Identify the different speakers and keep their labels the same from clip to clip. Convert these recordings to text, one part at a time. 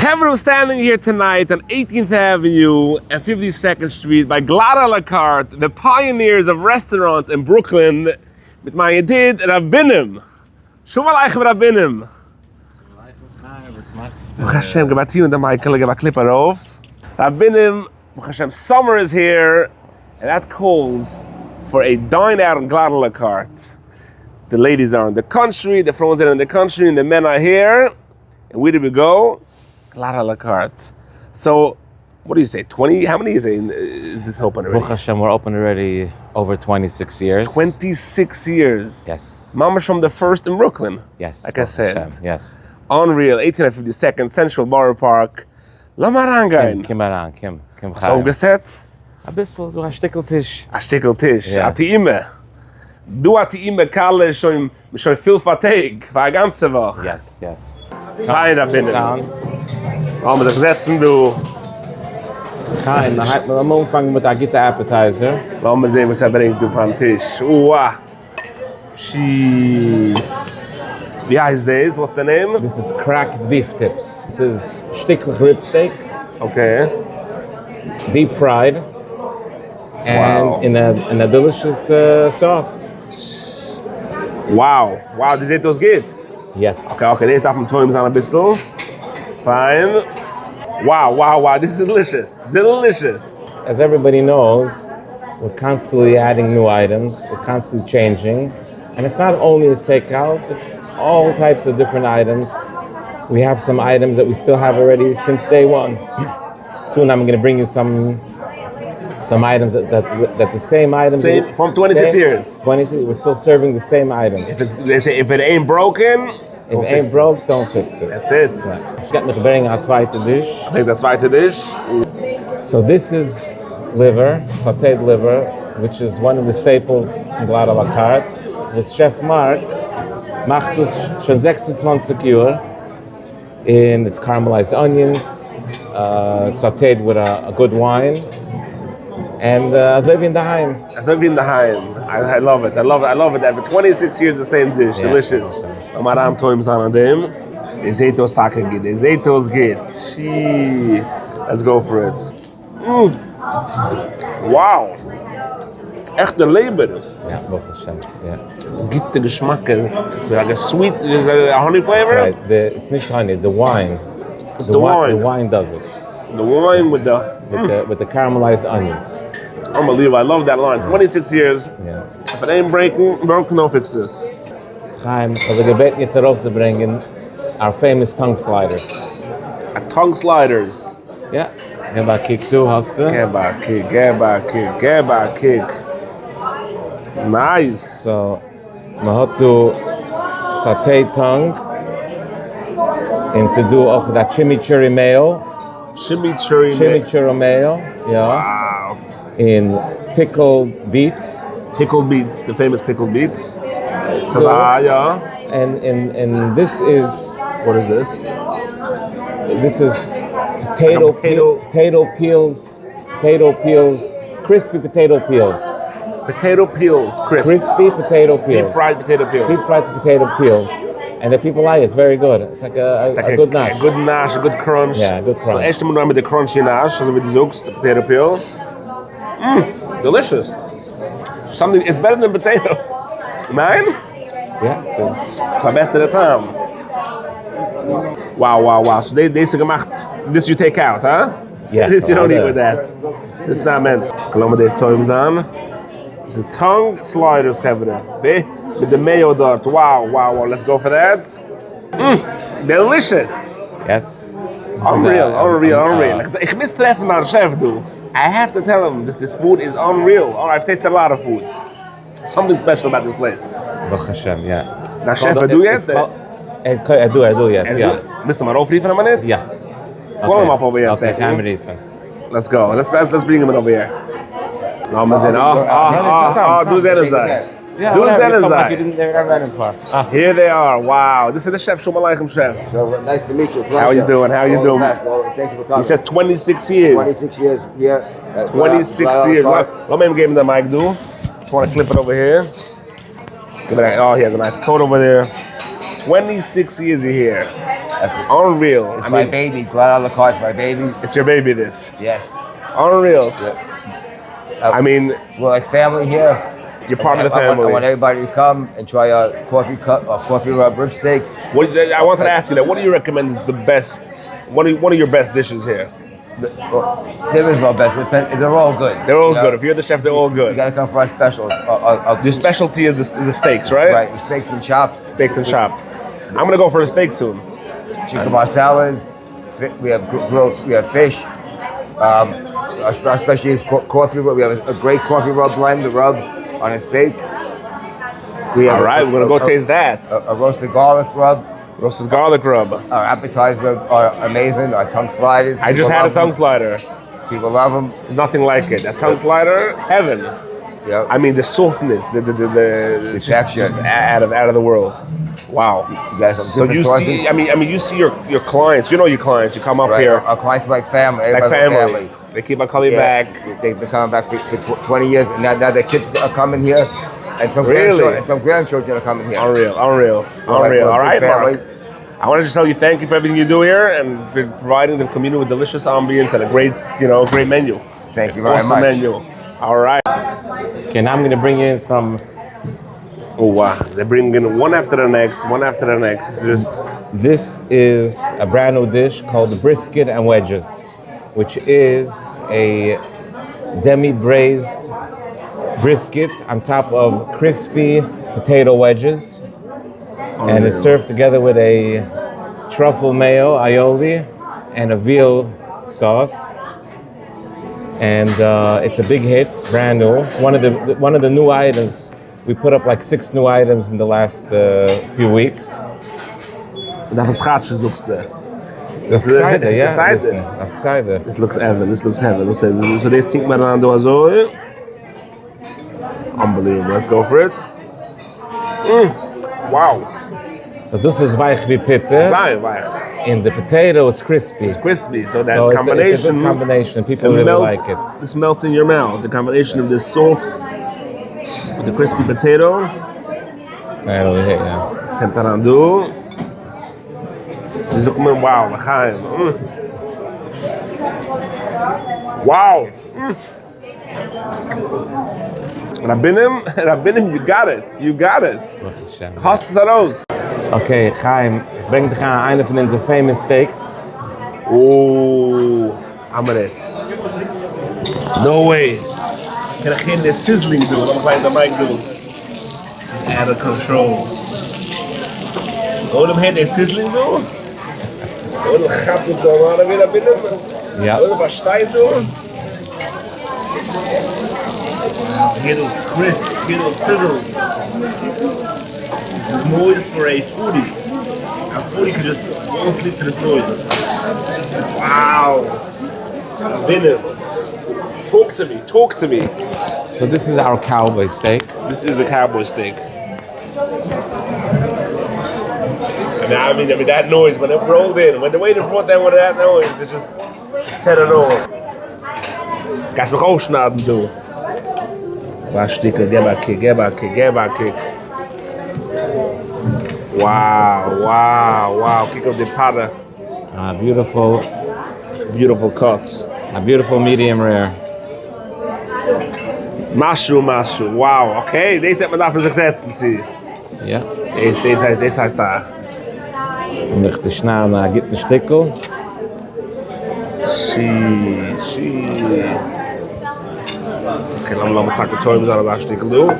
Speaker 1: Chevron standing here tonight on 18th Avenue and 52nd Street by Glatt Carte, the pioneers of restaurants in Brooklyn, mit my yidid Rabbinim. Shum aleichem Rabbinim.
Speaker 2: Was machst du?
Speaker 1: Baruch Hashem, gebat you and the Michael, gebat Klipper auf. Rabbinim, Baruch Hashem, summer is here, and that calls for a dine out on Glatt Carte. The ladies are in the country, the friends are in the country, and the men are here. And where did we go? Glatt Carte. So, what do you say? 20? How many is this open already?
Speaker 2: Baruch Hashem, we're open already over 26 years.
Speaker 1: 26 years.
Speaker 2: Yes.
Speaker 1: Mama's from the first in Brooklyn.
Speaker 2: Yes.
Speaker 1: Like I said.
Speaker 2: Hashem. Yes.
Speaker 1: Unreal. 1852nd Central Borough Park. Lamarangain.
Speaker 2: Kim Aran, Kim.
Speaker 1: Hast du aufgesetzt?
Speaker 2: Ein bisschen, so ein Stickeltisch.
Speaker 1: A Stickeltisch.
Speaker 2: Ja.
Speaker 1: A Tiime. Du a Tiime Kalle schon viel Vertag. Für eine ganze Woche.
Speaker 2: Yes, yes.
Speaker 1: Fein, Rabbinim.
Speaker 2: Down.
Speaker 1: Warum sich setzen, du?
Speaker 2: Kein, dann hat man am Anfang mit der Gitter Appetizer.
Speaker 1: Lass mal sehen, was bringt du vom Tisch. Uah. Wie heißt das? What's the name?
Speaker 2: This is cracked beef tips. This is sticklich rib steak,
Speaker 1: Okay.
Speaker 2: deep fried, and
Speaker 1: Wow.
Speaker 2: in a delicious sauce.
Speaker 1: Wow. Wow, die sieht das geht.
Speaker 2: Yes.
Speaker 1: Okay, this darf man träumen sein ein bisschen. Fine. Wow, this is delicious. Delicious.
Speaker 2: As everybody knows, we're constantly adding new items, we're constantly changing. And it's not only a steakhouse, it's all types of different items. We have some items that we still have already since day one. Soon I'm going to bring you some items that the same items.
Speaker 1: Same from 26 years.
Speaker 2: 26, we're still serving the same items.
Speaker 1: They say if it ain't broken,
Speaker 2: If it ain't broke, don't fix it.
Speaker 1: that's it.
Speaker 2: Ich werde mich bringen als zweite Dish.
Speaker 1: I think that's zweite Dish.
Speaker 2: So this is liver, sautéed liver, which is one of the staples in Glatt Carte. This Chef Mark macht es schon 26 Jahre. And it's caramelized onions, sautéed with a good wine. And so wie in daheim.
Speaker 1: So wie in daheim. I love it. I love it. After 26 years, the same dish.
Speaker 2: Yeah.
Speaker 1: Delicious. Maar aan toims aan dem. De zetos takken geht. De zetos geht. Shee. Let's go for it. Wow. Echt een leber.
Speaker 2: Ja, Baruch Hashem. Yeah.
Speaker 1: Gitte Geschmack. It's like a sweet honey flavor.
Speaker 2: Right. It's not honey, the wine.
Speaker 1: It's the wine.
Speaker 2: The wine does it.
Speaker 1: The wine with the
Speaker 2: With the caramelized onions.
Speaker 1: unbelievable. I love that line. 26 years.
Speaker 2: Yeah.
Speaker 1: If it ain't broken, don't fix this.
Speaker 2: Chaim, also gebeten jetzt herauszubringen, our famous tongue sliders.
Speaker 1: Tongue sliders.
Speaker 2: Ja, geh mal kick du, hast du?
Speaker 1: Get back kick. Nice.
Speaker 2: So, man hat du sautéed tongue, und sie du auch das chimichurri mayo,
Speaker 1: Chimichurri
Speaker 2: mayo, ja,
Speaker 1: Wow.
Speaker 2: in pickled beets,
Speaker 1: Pickled beets, the famous pickled beets. Says,
Speaker 2: Good.
Speaker 1: yeah.
Speaker 2: and this is
Speaker 1: What is this?
Speaker 2: potato
Speaker 1: potato-
Speaker 2: peels, crispy potato peels,
Speaker 1: Potato peels, crisp.
Speaker 2: crispy potato peels,
Speaker 1: Deep fried potato peels.
Speaker 2: deep fried potato peels, and the people like it. It's very good. It's like a good nash.
Speaker 1: A good nash, a good crunch.
Speaker 2: Yeah, good crunch.
Speaker 1: So echt mal mit der crunchy nash, also wie du sagst, the potato peel. Delicious. Something, it's better than potato. Nein?
Speaker 2: Yeah, it's
Speaker 1: It's the best of the time. Wow. So they say gemacht, this you take out, huh?
Speaker 2: Yeah.
Speaker 1: This you don't eat
Speaker 2: Yeah.
Speaker 1: with that. This is not meant. Koloma deze toims aan. This is tongue sliders, gevre. With the mayo dort. Wow. Let's go for that. Delicious.
Speaker 2: yes.
Speaker 1: Unreal. Ich mistreffen our chef, du. I have to tell him this food is unreal. Oh, I've tasted a lot of foods. Something special about this place.
Speaker 2: Baruch Hashem, yeah.
Speaker 1: Now, chef, do jetzt?
Speaker 2: I do, yes, yeah.
Speaker 1: Listen, maar overrieven een minuut?
Speaker 2: Yeah.
Speaker 1: Call him up over here a
Speaker 2: Okay,
Speaker 1: second.
Speaker 2: I'm ready for.
Speaker 1: Let's go. Let's bring him in over here. Nou, maar zin. Doe zijn eens daar. Doe zijn eens daar. Here they are. Wow. This is the chef, Shalom Aleichem chef.
Speaker 3: So nice to meet you.
Speaker 1: How you doing? How you doing?
Speaker 3: Thank you for coming.
Speaker 1: He says 26 years.
Speaker 3: 26 years here.
Speaker 1: 26 years. Let me give him the mic, dude. Just want to clip it over here. Give it a, oh, he has a nice coat over there. 26 years you're here. Unreal.
Speaker 4: It's my baby. Glatt a la carte, my baby.
Speaker 1: It's your baby, this.
Speaker 4: Yes.
Speaker 1: Unreal. I mean,
Speaker 4: we're like family here.
Speaker 1: You're part of the family.
Speaker 4: I want everybody to come and try our coffee rub rib steaks.
Speaker 1: I wanted to ask you that. What do you recommend is the best? What are your best dishes here?
Speaker 4: There is no best. They're all good.
Speaker 1: They're all good. If you're the chef, they're all good.
Speaker 4: You gotta come for our specials.
Speaker 1: Your specialty is the steaks, right?
Speaker 4: Right, the steaks and chops.
Speaker 1: Steaks and chops. I'm gonna go for a steak soon.
Speaker 4: Chicken bar salads. We have grilled. We have fish. Our specialty is coffee rub. We have a great coffee rub blend to rub on a steak. We have
Speaker 1: all right, we're gonna go taste that.
Speaker 4: A roasted garlic rub.
Speaker 1: Roasted garlic rub.
Speaker 4: Our appetizers are amazing. Our tongue sliders.
Speaker 1: I just had a tongue slider.
Speaker 4: People love them.
Speaker 1: Nothing like it. That tongue slider, heaven.
Speaker 4: Yeah.
Speaker 1: I mean the softness, the texture, just out of the world. Wow. So you see, I mean, you see your clients. You know your clients. You come up here.
Speaker 4: Our clients are like family.
Speaker 1: Like family. They keep on coming back.
Speaker 4: They've been coming back for 20 years, and now their kids are coming here, and some grandchildren are coming here.
Speaker 1: Unreal. All right, Mark. I want to just tell you thank you for everything you do here and for providing the community with delicious ambience and a great menu.
Speaker 4: Thank you very much.
Speaker 1: Awesome menu. All right.
Speaker 2: Okay, now I'm going to bring in some.
Speaker 1: Oh wow! They're bringing one after the next. It's just.
Speaker 2: This is a brand new dish called brisket and wedges, which is a demi-braised brisket on top of crispy potato wedges. And it's served together with a truffle mayo, aioli, and a veal sauce. And it's a big hit, brand new. One of the new items. We put up like 6 new items in the last few weeks.
Speaker 1: Dat is schaatje zoekste.
Speaker 2: Excited, yeah. Excited.
Speaker 1: This looks heaven. So this thing maar aan doen zo. Unbelievable. Let's go for it. Wow.
Speaker 2: So this is weich wie pitte. In the potato, it's crispy.
Speaker 1: It's crispy, so that combination.
Speaker 2: It's a good combination. People really like it.
Speaker 1: This melts in your mouth. The combination of this salt with the crispy potato.
Speaker 2: Right over here, yeah.
Speaker 1: Let's tempt that aan doen. This is ook wow, we gaan. Wow. Rabbinim, you got it. Hassaros.
Speaker 2: Okay, Chaim, bring dich an eine von unseren famous steaks.
Speaker 1: Oh, Amaret. No way. Can I get this sizzling do? I'm playing the mic do. Out of control. Oh, them had that sizzling do? Oh, the gappers going on weer binnen.
Speaker 2: Ja.
Speaker 1: Oh, was stein do? Get those crisps, get those sizzles. This is noise for a foodie. A foodie could just fall asleep to this noise. Wow. Binnen. Talk to me.
Speaker 2: So this is our cowboy steak.
Speaker 1: This is the cowboy steak. I mean that noise when it rolled in, when the waiter brought that one of that noise, it just set it off. Kannst mich ausschneiden, du. Stickel, give a kick. Wow. Kick up the pattern. Beautiful cuts.
Speaker 2: A beautiful medium rare.
Speaker 1: Mushroom. Wow, okay. Deze heeft me daar voor zich zetten, zie je.
Speaker 2: Ja.
Speaker 1: Deze heißt da.
Speaker 2: Und ich die Schnau gibt einen Stickel.
Speaker 1: She. Okay, laat me pak de toys aan dat stickel doen.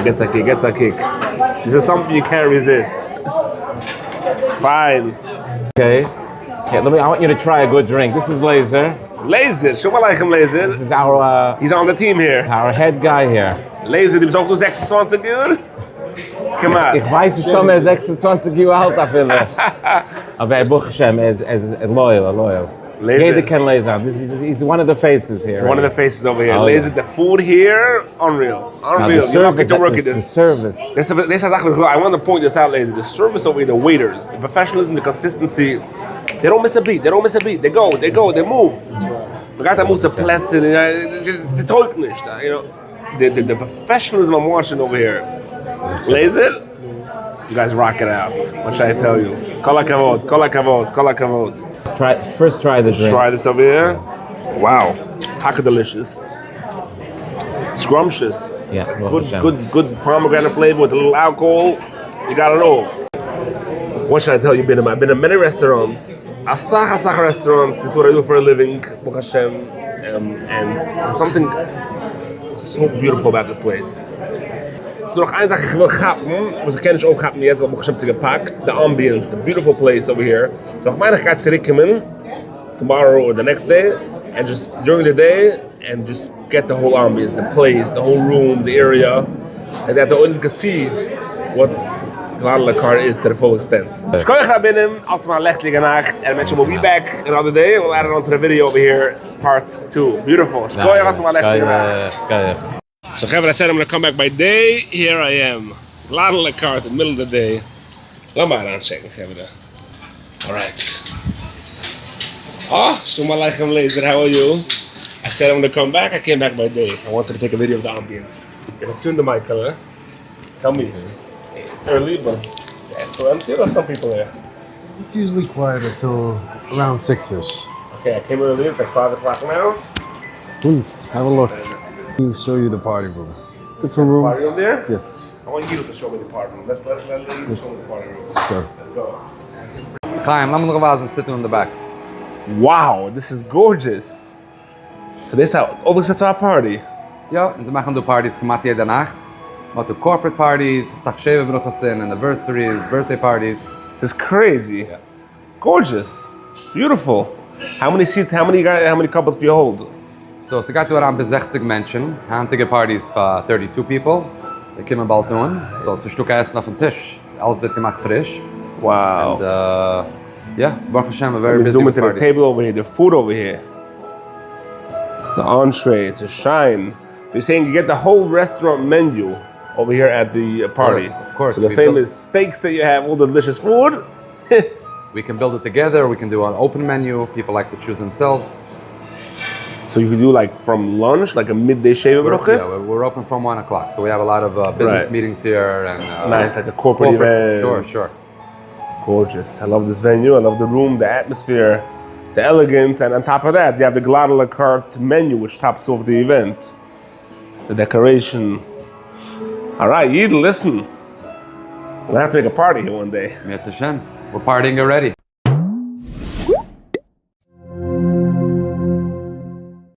Speaker 1: Gets a kick. This is something you can't resist. Fine.
Speaker 2: Okay. I want you to try a good drink. This is Laser.
Speaker 1: Schon mal like him, Laser.
Speaker 2: This is our...
Speaker 1: He's on the team here.
Speaker 2: Our head guy here.
Speaker 1: Laser, die is ook 26 uur. Come on.
Speaker 2: Ich weiß nicht, ob 26 Jahre alt ist. Aber Baruch Hashem is loyal. Jeder kennt Laser. He's one of the faces here.
Speaker 1: One of the faces over here.
Speaker 2: Oh,
Speaker 1: Laser, the food here, unreal. You don't get to work at this.
Speaker 2: The service.
Speaker 1: I want to point this out, Laser. The service over here, the waiters, the professionalism, the consistency. They don't miss a beat. They go, they move. We got to move to platzen. The talk nicht. The professionalism I'm watching over here. Laser? You guys rock it out. What should I tell you? Kol hakavod, kol hakavod, kol hakavod.
Speaker 2: First try the drink.
Speaker 1: Try this over here. Wow, taka delicious. Scrumptious.
Speaker 2: Yeah,
Speaker 1: Good pomegranate flavor with a little alcohol. You got it all. What should I tell you? I've been in many restaurants. Asach restaurants. This is what I do for a living. Baruch Hashem. And there's something so beautiful about this place. So noch eine Sache ich will gappen, was ich kenne ich auch gappen jetzt, weil Baruch Hashem sie gepackt. The ambiance, the beautiful place over here. So ich meine, ich kann zurückkommen tomorrow or the next day, and just during the day, and just get the whole ambience, the place, the whole room, the area, and that the only can see what Glatt Carte is to the full extent. Shkoyach Rabbinim, altijd lechtlige nacht, and mention we'll be back another day. We'll add it onto the video over here. It's part 2. Beautiful. Shkoyach altijd lechtlige nacht. So Kevin, I said I'm gonna come back by day. Here I am. Glatt Carte in the middle of the day. Laat maar aanchecken, Kevin. All right. Oh, Shalom Aleichem Laser, how are you? I said I'm gonna come back. I came back by day. I wanted to take a video of the ambience. Gonna tune the mic, huh? Tell me. It's early, but it's still empty. Or some people there?
Speaker 5: It's usually quiet until around 6-ish.
Speaker 1: Okay, I came early. It's like 5 o'clock now.
Speaker 5: Please have a look. We'll show you the party room. Different room.
Speaker 1: Party room there?
Speaker 5: Yes.
Speaker 1: I want you to show me the party room. Let's let you show me the party room.
Speaker 5: Sure.
Speaker 1: Let's go.
Speaker 6: Chaim, lass mich noch was sitting in the back.
Speaker 1: Wow, this is gorgeous. So this is overset to our party.
Speaker 6: Ja, und sie machen die Partys gemacht jede Nacht. Wir haben corporate parties, Sachsheve Bruchasin, anniversaries, birthday parties.
Speaker 1: This is crazy.
Speaker 6: Yeah.
Speaker 1: Gorgeous. Beautiful. How many seats, how many couples do you hold?
Speaker 6: So, sie geht around bis 60 Menschen. Handige Partys for 32 people. Die kommen bald tun. So, es ist ein Stück Essen auf dem Tisch. Alles wird gemacht frisch.
Speaker 1: Wow.
Speaker 6: And, yeah, Baruch Hashem, a very
Speaker 1: Let me
Speaker 6: busy
Speaker 1: zoom
Speaker 6: with
Speaker 1: into the
Speaker 6: parties.
Speaker 1: table over here, the food over here. The entree, it's a shine. So you're saying you get the whole restaurant menu over here at the party.
Speaker 6: Of course.
Speaker 1: So the
Speaker 6: We
Speaker 1: famous steaks that you have, all the delicious food.
Speaker 6: We can build it together. We can do an open menu. People like to choose themselves.
Speaker 1: So you can do like from lunch, like a midday sheva bruchas?
Speaker 6: Yeah, we're open from 1 o'clock. So we have a lot of business
Speaker 1: Right.
Speaker 6: meetings here. And
Speaker 1: Nice, like a corporate event.
Speaker 6: Sure.
Speaker 1: Gorgeous. I love this venue. I love the room, the atmosphere, the elegance, and on top of that, you have the Glatt Carte menu, which tops off the event. The decoration. All right, Yid, listen. We're gonna have to make a party here one day.
Speaker 6: Mitzvah Hashem. We're partying already.